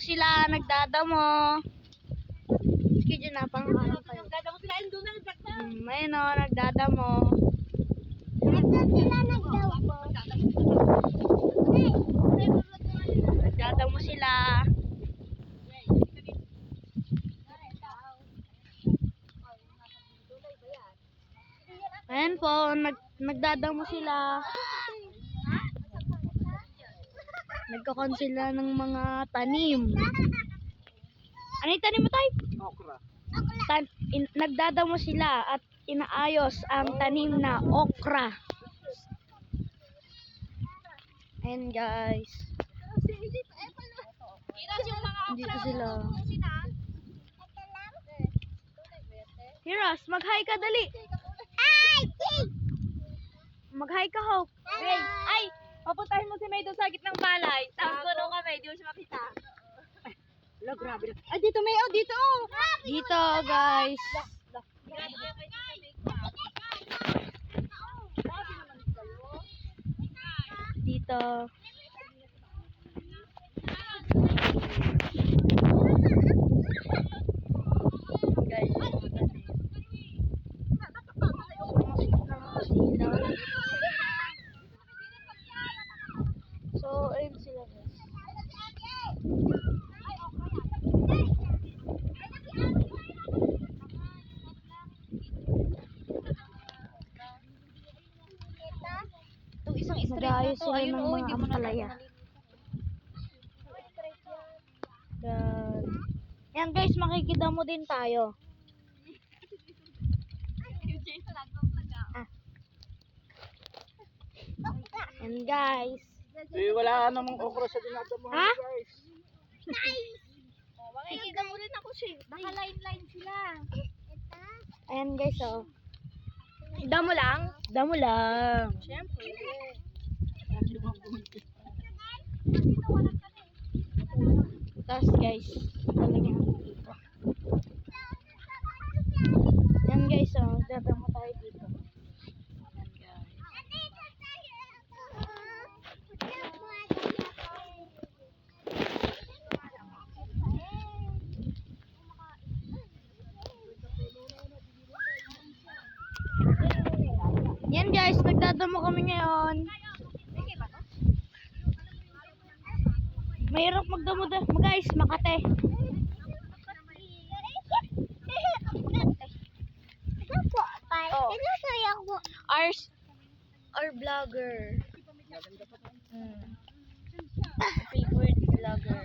sila nagdadamo. Sige dyan na, pang ano kayo. Nagdadamo sila, doon na nagdadamo. Ayun o, nagdadamo. Nagdadamo sila. Ayan po, nagdadamo sila. Nagkakon sila ng mga tanim. Ano yung tanim mo, Tay? Okra. Nagdadamo sila at inaayos ang tanim na okra. Ayan guys. Dito sila. Hiras, mag-hi ka dali. Mag-hi ka, Hope. Ay, papuntahin mo si May doon sa gitnang balay. Tapos doon kami, di mo siya makita. Wala, grabe na. Ay, dito may, oh, dito, oh. Dito, guys. Dito. Guys. So, ayun sila guys. Itong isang straight na Nag-aayos to, sila ayun ng oh, mga hindi mo na ampalaya. Yan guys, makikidamo din tayo. Yan guys. Eh, wala namang okra sa dinadamo, Ha? guys. Makikita mo rin ako siya. Naka-line-line sila. Ayan guys, oh. Damo lang? Damo lang. Siyempre. Tapos guys, talagyan natin dito. Yan guys, oh. Magdadamo tayo dito. Yan guys. Yan guys, nagdadamo kami ngayon. Mahirap magdamo guys, Makate. Oh. Our vlogger. Favorite vlogger.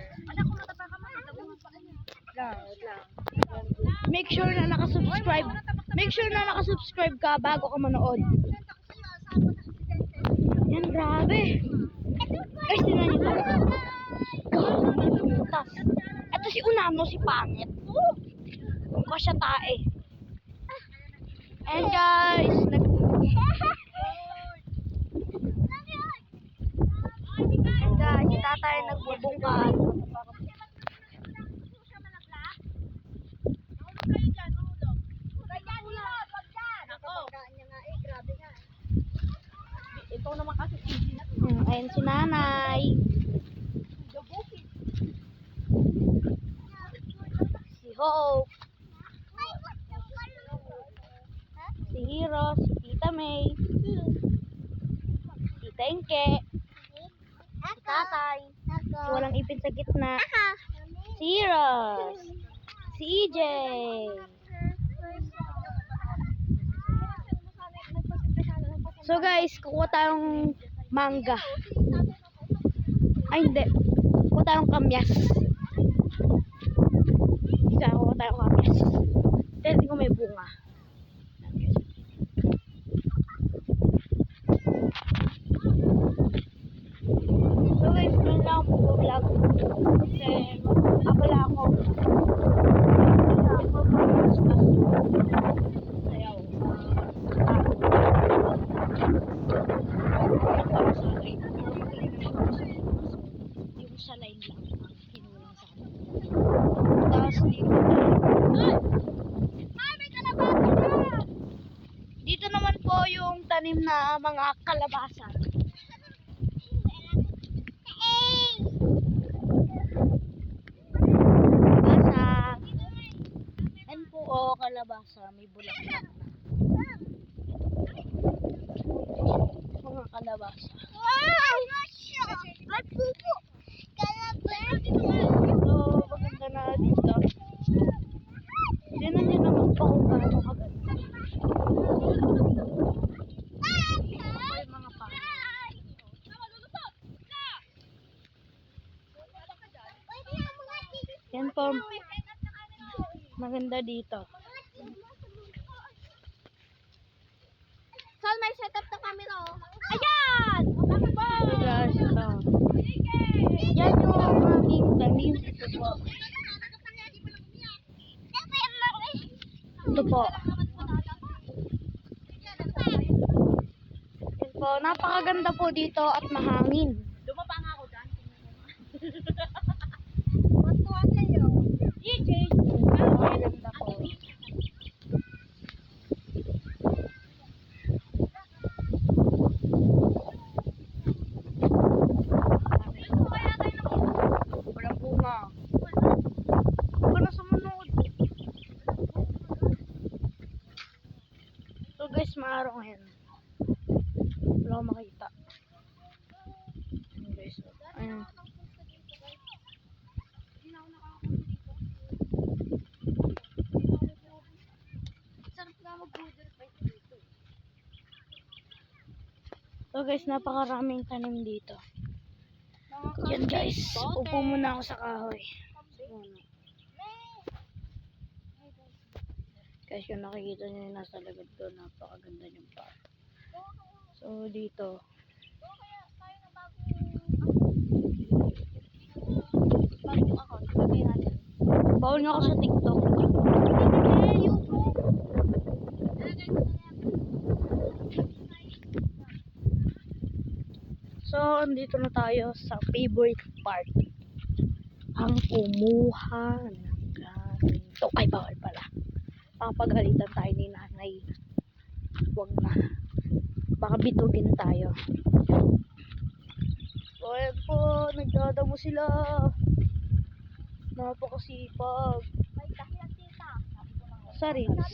Make sure na nakasubscribe. Make sure na nakasubscribe ka bago ka manood. Yan, grabe. Guys, tingnan nyo to. Tas, eto si Unano, si Pangit. Mukha siya tae. And guys, si tatay nagbubungkat. Ito naman kasi easy na. Ayun si nanay. Si Hope. Si Hiro, si Tita May. Si Tita Inke. Si tatay. Si walang ipin sa gitna. Si Hiros. Si EJ. So guys, kukuha tayong mangga. Ay hindi. Kukuha tayong kamyas. Kukuha tayong kamyas. Pero hindi ko may bunga. So guys, doon lang ako vlog. Kasi abala ako. Ayaw. Yung sa line lang. Kinulang sa akin. Tapos dito. Dito naman po yung tanim na mga kalabasa. sa may bulaklak na. Mga kalabasa. May pupo. So, maganda na dito. Hindi na nila magpakukano kaganda. May mga pangalan. Yan po. Maganda dito. Saan may setup na camera? Ayan! So guys, ito. Yan yung aming tanim. Ito po. Ito po. Yan po. Napakaganda po dito at mahangin. Dumapa nga ako dyan. Matuwa kayo. EJ! Napakaganda po. Walang bunga. Huwag na sumunod. So guys, maaraw ngayon. Wala akong makita. Ayan guys. Ayan. Sarap nga mag-boulder fight dito. So guys, napakaraming tanim dito. Yan guys, upo muna ako sa kahoy. Guys, yung nakikita nyo yung nasa lagad ko, napakaganda yung park. So dito, Bagong account. Lagay natin. bawal nga ako sa TikTok. So, andito na tayo sa favorite part. Ang kumuha ng ganito. Ay, bawal pala. Papagalitan tayo ni nanay. Huwag na. Baka bitugin tayo. So, ayan po. Nagdadamo sila. Napakasipag. May dahilan tita. Sa reels.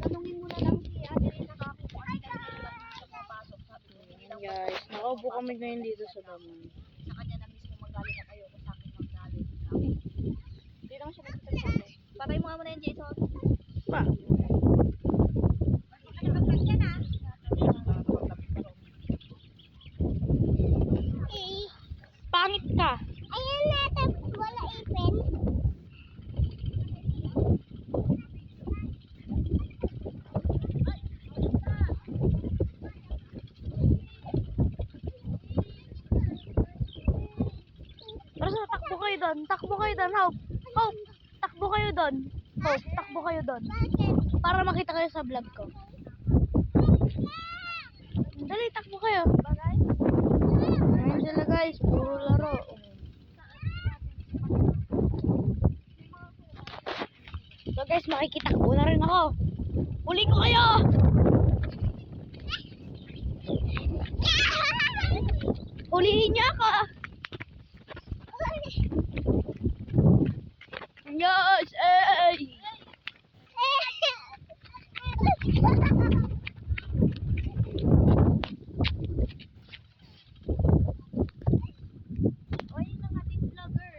Tanungin mo na lang si Ate Rina Kaki kung ano yung papasok. Sabi ko, Ayan guys. Nakaupo kami ngayon dito sa damon. sa kanya na mismo magaling at ayoko sa akin magaling. Hindi naman siya nagsasabi. Patay mo nga muna yung Jason. Ma. Pangit ka. Ayun natin, wala ipin. Pero takbo kayo doon. Takbo kayo doon. Hope. Hope. Takbo kayo doon. Hope. Takbo kayo doon. Para makita kayo sa vlog ko. Dali, takbo kayo. Ayan sila guys. Puro laro. So guys, makikitakbo na rin ako. Huli ko kayo! Hulihin niyo ako! Yes! Ay! Oy, yung ating vlogger.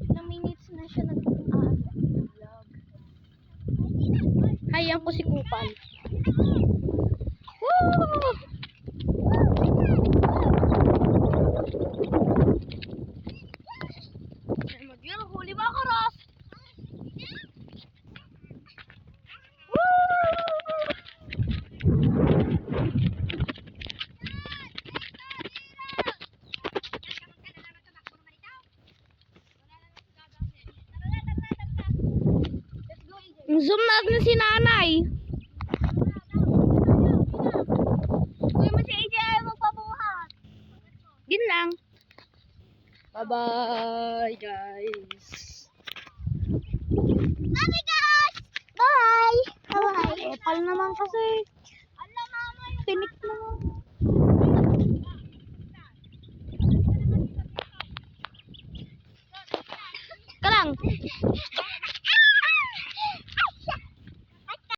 Ilang minutes na siya nag-vlog. Hayang ko si Kupal. Woo! Mag-yun, huli ba ako, Ross? Zoom natin si nanay. Uy, mo si AJ ayaw magpabuhat. Yun lang. Bye-bye, guys. Mami guys! Bye! Bye! Epal naman kasi. Ala mama yung Tinik naman. Ka lang.